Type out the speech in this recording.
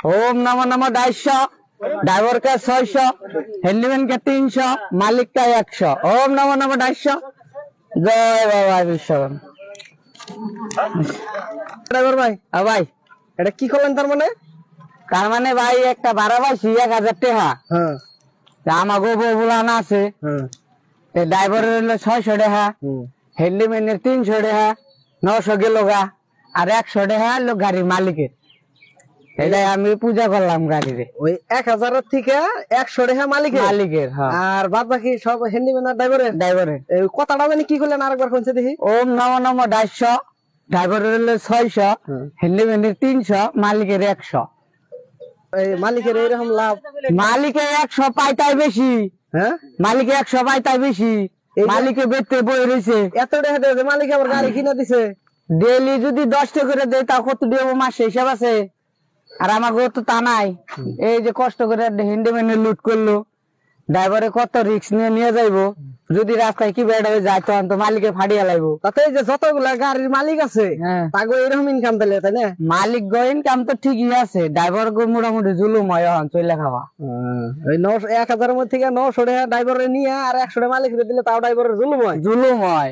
ओम Namo Namo 250, driver का 600, handyman का 300, मालिक का 100। ओम नमो नमो 250, जय बाबा विश्वकर्मा। ড্রাইভার ভাই हाँ भाई, এটা কি করলেন তার মানে ভাই একটা ভাড়া পাইছি 1000 টাকা। হ্যাঁ আমাকে বউ বুলানো আছে, হ্যাঁ ড্রাইভারের হলো 600 টাকা, হ্যান্ডিম্যানের 300 টাকা, 900 গেল গা, আর 100 টাকা হলো গাড়ির মালিকের। এটাই আমি পূজা করলাম গাড়িরে। ওই 1000 থেকে 100 টাকা মালিকের হ্যাঁ, আর বাদ বাকি সব হ্যান্ডিম্যান আর ড্রাইভারের। ড্রাইভারের। এই কথাটা জানি কি করলেন আরেকবার কোনছে দেখি। ওম নমো নমো 250, ড্রাইভারের হলো 600, হ্যান্ডিম্যানের 300, মালিকের 100। এই মালিকের এইরকম লাভ। মালিকে 100 পায় তাই বেশি, হ্যাঁ মালিকে 100 পায় তাই বেশি। মালিকে বেচতে বই রয়েছে এত টাকা দেবে মালিক আবার গাড়ি কিনে দিছে। ডেইলি যদি 10 টাকা করে দেয় তাও কত দেবো মাসে হিসাব আছে। আর আমাকে তো তা নাই, এই যে কষ্ট করে হ্যান্ডিম্যানে লুট করলো, ড্রাইভারে কত রিস্ক নিয়ে নিয়ে যাইবো, যদি রাস্তায় কি বেড়া হয়ে যায় তখন তো মালিকে ফাটিয়া লাইবো। তাতে এই যে যতগুলা গাড়ির মালিক আছে হ্যাঁ, তাকে এরকম ইনকাম দিলে তাই না। মালিক গইন কাম তো ঠিকই আছে, ড্রাইভার গো মোটামুটি জুলুম হয় এখন চলে খাওয়া। ওই 1000 মধ্যে থেকে 900 টাকা ড্রাইভারে নিয়ে আর 100 টাকা মালিক দিলে তাও ড্রাইভারের জুলুম হয়। জুলুম হয়।